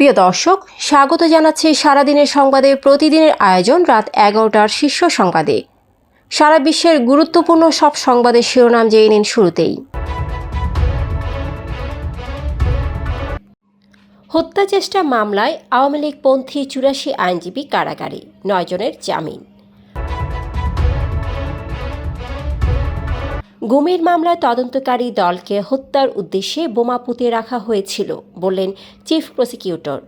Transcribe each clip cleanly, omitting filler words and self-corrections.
প্রিয় দর্শক, স্বাগত জানাচ্ছি সারাদিনের সংবাদে প্রতিদিনের আয়োজন রাত 11টার শীর্ষ সংবাদে। সারা বিশ্বের গুরুত্বপূর্ণ সব সংবাদের শিরোনাম জেনে নিন শুরুতেই। হত্যা চেষ্টা মামলায় আওয়ামী লীগপন্থী 84 আইনজীবী কারাগারে, 9 জনের জামিন। গুমের মামলায় তদন্তকারী দলকে হত্যার উদ্দেশ্যে বোমা পুঁতে রাখা হয়েছিল বললেন চিফ প্রসিকিউটর।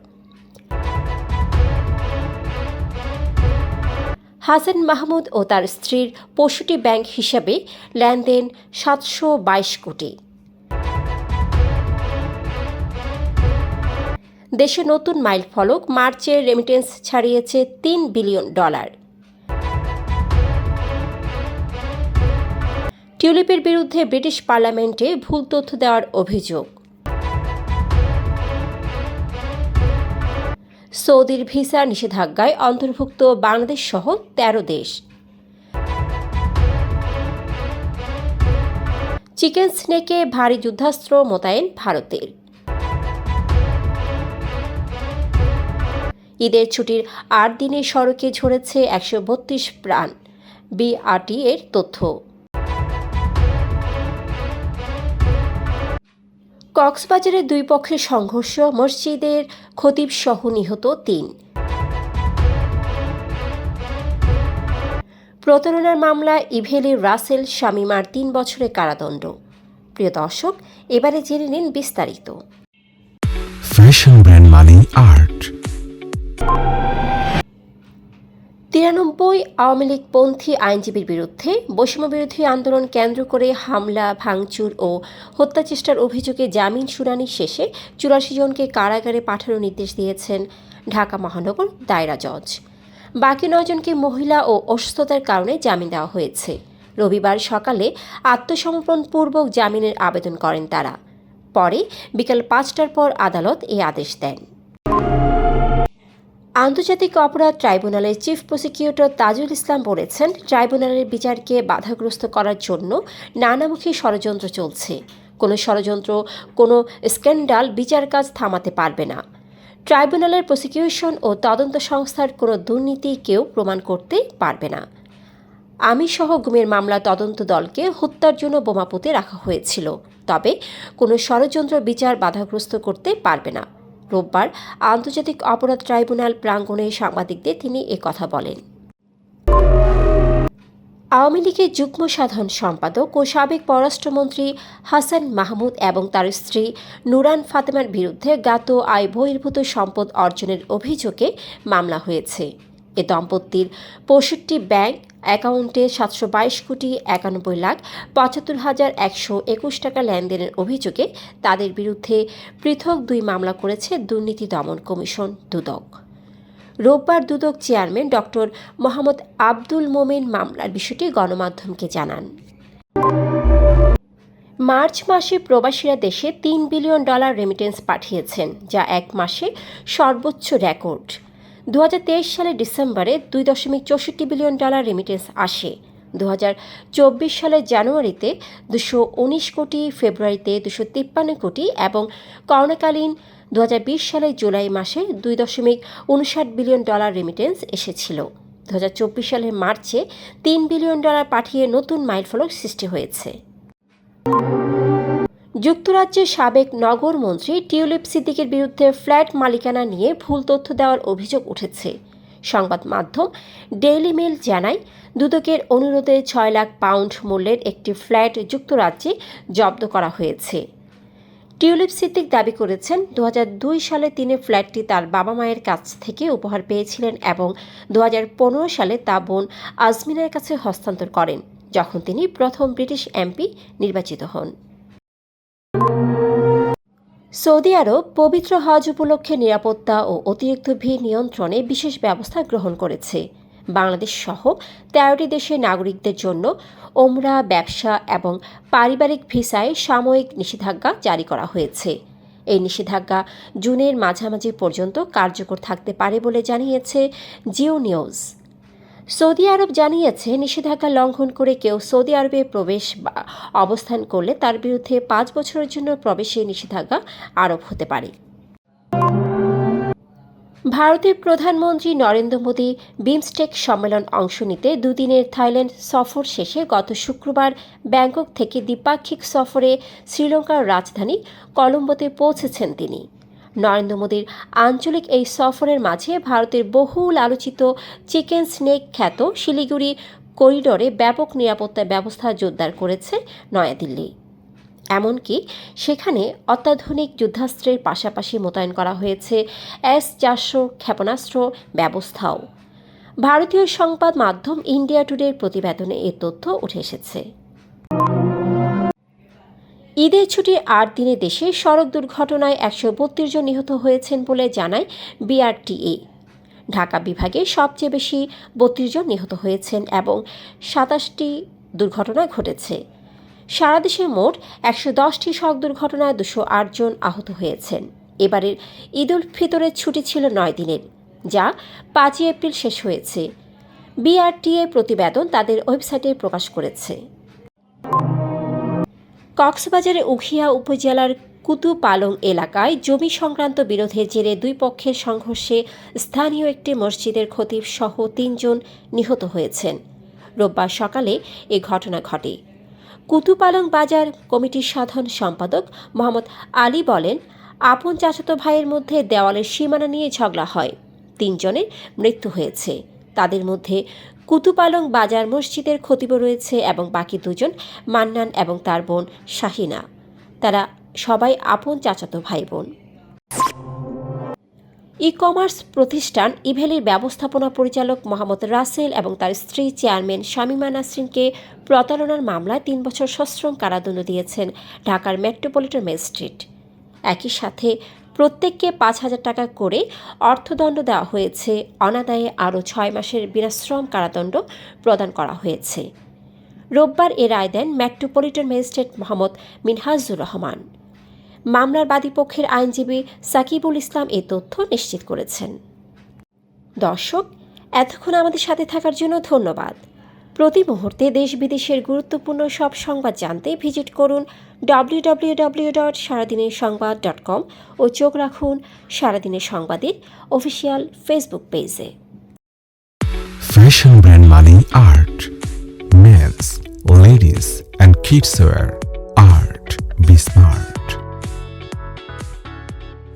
হাসান মাহমুদ ও তার স্ত্রীর 65 ব্যাংক হিসাবে লেনদেন 722 কোটি। দেশে নতুন মাইল ফলক, মার্চের রেমিটেন্স ছাড়িয়েছে $3 বিলিয়ন। টিউলিপের বিরুদ্ধে ব্রিটিশ পার্লামেন্টে ভুল তথ্য দেওয়ার অভিযোগ। সৌদির ভিসা নিষেধাজ্ঞায় অন্তর্ভুক্ত বাংলাদেশ সহ 13 দেশ। চিকেন স্নেকে ভারী যুদ্ধাস্ত্র মোতায়েন ভারতের। ঈদের ছুটির 8 দিনে সড়কে ঝরেছে 132 প্রাণ, বিআরটি এর তথ্য। কক্সবাজারের দুই পক্ষের সংঘর্ষ, মসজিদের খতিব সহ নিহত 3। প্রতারণার মামলায় ইভেলি রাসেল শামিমার 3 বছরের কারাদণ্ড। প্রিয় দর্শক, এবারে জেনে নিন বিস্তারিত। ফ্যাশন ব্র্যান্ড মানে আর্ট। 93 আওয়ামী লীগপন্থী আইনজীবীর বিরুদ্ধে বৈষম্যবিরোধী আন্দোলন কেন্দ্র করে হামলা, ভাঙচুর ও হত্যাচেষ্টার অভিযোগে জামিন শুনানি শেষে 84 জনকে কারাগারে পাঠানোর নির্দেশ দিয়েছেন ঢাকা মহানগর দায়রা জজ। বাকি 9 জনকে মহিলা ও অসুস্থতার কারণে জামিন দেওয়া হয়েছে। রবিবার সকালে আত্মসমর্পণপূর্বক জামিনের আবেদন করেন তারা। পরে বিকেল 5টার পর আদালত এই আদেশ দেন। আন্তর্জাতিক অপরাধ ট্রাইব্যুনালের চিফ প্রসিকিউটর তাজুল ইসলাম বলেছেন, ট্রাইব্যুনালের বিচারকে বাধাগ্রস্ত করার জন্য নানামুখী ষড়যন্ত্র চলছে। কোনো ষড়যন্ত্র, কোনো স্ক্যান্ডাল বিচার কাজ থামাতে পারবে না। ট্রাইব্যুনালের প্রসিকিউশন ও তদন্ত সংস্থার কোনো দুর্নীতি কেউ প্রমাণ করতে পারবে না। আমি সহ গুমের মামলা তদন্ত দলকে হত্যার জন্য বোমা পুঁতে রাখা হয়েছিল, তবে কোনো ষড়যন্ত্র বিচার বাধাগ্রস্ত করতে পারবে না। রোববার আন্তর্জাতিক অপরাধ ট্রাইব্যুনাল প্রাঙ্গণে সাংবাদিকদের তিনি কথা বলেন। আওয়ামী লীগের যুগ্ম সাধারণ সম্পাদক ও সাবেক পররাষ্ট্রমন্ত্রী হাসান মাহমুদ এবং তার স্ত্রী নুরান ফাতেমার বিরুদ্ধে জ্ঞাত আয় বহির্ভূত সম্পদ অর্জনের অভিযোগে মামলা হয়েছে। এ দম্পতির 65 ব্যাংক অ্যাকাউন্টে 722 কোটি 91,75,121 টাকা লেনদেনের অভিযোগে তাদের বিরুদ্ধে পৃথক 2 মামলা করেছে দুর্নীতি দমন কমিশন দুদক। রোববার দুদক চেয়ারম্যান ডক্টর মোহাম্মদ আব্দুল মোমেন মামলার বিষয়টি গণমাধ্যমকে জানান। মার্চ মাসে প্রবাসীরা দেশে $3 বিলিয়ন রেমিটেন্স পাঠিয়েছেন, যা এক মাসে সর্বোচ্চ রেকর্ড। 2023 সালের ডিসেম্বরে $2.64 বিলিয়ন রেমিটেন্স আসে। 2024 সালের জানুয়ারিতে 219 কোটি, ফেব্রুয়ারিতে 253 কোটি এবং করোনাকালীন 2020 সালের জুলাই মাসে $2.59 বিলিয়ন রেমিটেন্স এসেছিল। 2024 সালের মার্চে $3 বিলিয়ন পাঠিয়ে নতুন মাইলফলক সৃষ্টি হয়েছে। যুক্তরাজ্যের সাবেক নগর মন্ত্রী টিউলিপ সিদ্দিকের বিরুদ্ধে ফ্ল্যাট মালিকানা নিয়ে ভুল তথ্য দেওয়ার অভিযোগ উঠেছে। সংবাদ মাধ্যম ডেইলি মেইল জানায়, দুদকের অনুরোধে 6 লাখ পাউন্ড মূল্যের একটি ফ্ল্যাট যুক্তরাজ্যে জব্দ করা হয়েছে। টিউলিপ সিদ্দিক দাবি করেছেন, 2002 সালে তিনি ফ্ল্যাটটি তার বাবা মায়ের কাছ থেকে উপহার পেয়েছিলেন এবং 2015 সালে তা বোন আজমিনের কাছে হস্তান্তর করেন, যখন তিনি প্রথম ব্রিটিশ এমপি নির্বাচিত হন। সৌদি আরব পবিত্র হজ উপলক্ষে নিরাপত্তা ও অতিরিক্ত ভিড় নিয়ন্ত্রণে বিশেষ ব্যবস্থা গ্রহণ করেছে। বাংলাদেশ সহ 13টি দেশের নাগরিকদের জন্য ওমরা, ব্যবসা এবং পারিবারিক ভিসায় সাময়িক নিষেধাজ্ঞা জারি করা হয়েছে। এই নিষেধাজ্ঞা জুনের মাঝামাঝি পর্যন্ত কার্যকর থাকতে পারে বলে জানিয়েছে জিও নিউজ। সৌদি আরব জানিয়েছে, নিষেধাজ্ঞা লঙ্ঘন করে কেউ সৌদি আরবে প্রবেশ বা অবস্থান করলে তার বিরুদ্ধে 5 বছরের জন্য প্রবেশে নিষেধাজ্ঞা আরোপ হতে পারে। ভারতের প্রধানমন্ত্রী নরেন্দ্র মোদী বিমস্টেক সম্মেলন অংশ নিতে দুদিনের থাইল্যান্ড সফর শেষে গত শুক্রবার ব্যাংকক থেকে দ্বিপাক্ষিক সফরে শ্রীলঙ্কার রাজধানী কলম্বোতে পৌঁছেছেন তিনি। নরেন্দ্র মোদীর আঞ্চলিক এই সফরের মাঝে ভারতের বহুল আলোচিত চিকেন স্নেক খ্যাত শিলিগুড়ি করিডোরে ব্যাপক নিরাপত্তা ব্যবস্থা জোরদার করেছে নয়াদিল্লি। এমনকি সেখানে অত্যাধুনিক যুদ্ধাস্ত্রের পাশাপাশি মোতায়েন করা হয়েছে S-400 ক্ষেপণাস্ত্র ব্যবস্থাও। ভারতীয় সংবাদ মাধ্যম ইন্ডিয়া টুডের প্রতিবেদনে এ তথ্য উঠে এসেছে। ঈদের ছুটির ৮ দিনে দেশে সড়ক দুর্ঘটনায় ১৩২ জন নিহত হয়েছেন বলে জানায় BRTA। ঢাকা বিভাগে সবচেয়ে বেশি ৩২ জন নিহত হয়েছেন এবং ২৭টি দুর্ঘটনা ঘটেছে। সারা দেশে মোট ১১০টি সড়ক দুর্ঘটনায় ২০৮ জন আহত হয়েছেন। এবারের ঈদ উল ফিতরের ছুটি ছিল ৯ দিনের, যা ৫ই এপ্রিল শেষ হয়েছে। BRTA প্রতিবেদন তাদের ওয়েবসাইটে প্রকাশ করেছে। কক্সবাজারের উখিয়া উপজেলার কুতুপালং এলাকায় জমি সংক্রান্ত বিরোধের জেরে দুই পক্ষের সংঘর্ষে স্থানীয় একটি মসজিদের খতিব সহ ৩ জন নিহত হয়েছেন। রোববার সকালে এ ঘটনা ঘটে। কুতুপালং বাজার কমিটির সাধারণ সম্পাদক মোহাম্মদ আলী বলেন, আপন চাচাতো ভাইয়ের মধ্যে দেওয়ালের সীমানা নিয়ে ঝগড়া হয়। ৩ জনের মৃত্যু হয়েছে। তাদের মধ্যে কুতুপালং বাজার মসজিদের খতিবও রয়েছে এবং বাকি ২ জন মান্নান এবং তার বোন শাহিনা। তারা সবাই আপন চাচাতো ভাই বোন। ই-কমার্স প্রতিষ্ঠান ইভেলির ব্যবস্থাপনা পরিচালক মোহাম্মদ রাসেল এবং তার স্ত্রী চেয়ারম্যান শামীমা নাসরিনকে প্রতারণার মামলায় ৩ বছর সশ্রম কারাদণ্ড দিয়েছেন ঢাকার মেট্রোপলিটন ম্যাজিস্ট্রেট। একই সাথে প্রত্যেককে ৫,০০০ টাকা করে অর্থদণ্ড দেওয়া হয়েছে। অনাদায়ে আরও ৬ মাসের বিনাশ্রম কারাদণ্ড প্রদান করা হয়েছে। রোববার এ রায় দেন মেট্রোপলিটন ম্যাজিস্ট্রেট মোহাম্মদ মিনহাজুর রহমান। মামলার বাদীপক্ষের আইনজীবী সাকিবুল ইসলাম এই তথ্য নিশ্চিত করেছেন। দর্শক, এতক্ষণ আমাদের সাথে থাকার জন্য ধন্যবাদ। প্রতি মুহূর্তে দেশ বিদেশের গুরুত্বপূর্ণ সব সংবাদ জানতে ভিজিট করুন www.সারাদিনেরসংবাদ.com ও চোখ রাখুন সারাদিনের সংবাদের অফিসিয়াল ফেসবুক পেজে। Fashion brand Mani Art. Men's, ladies and kids wear. Art. Be smart.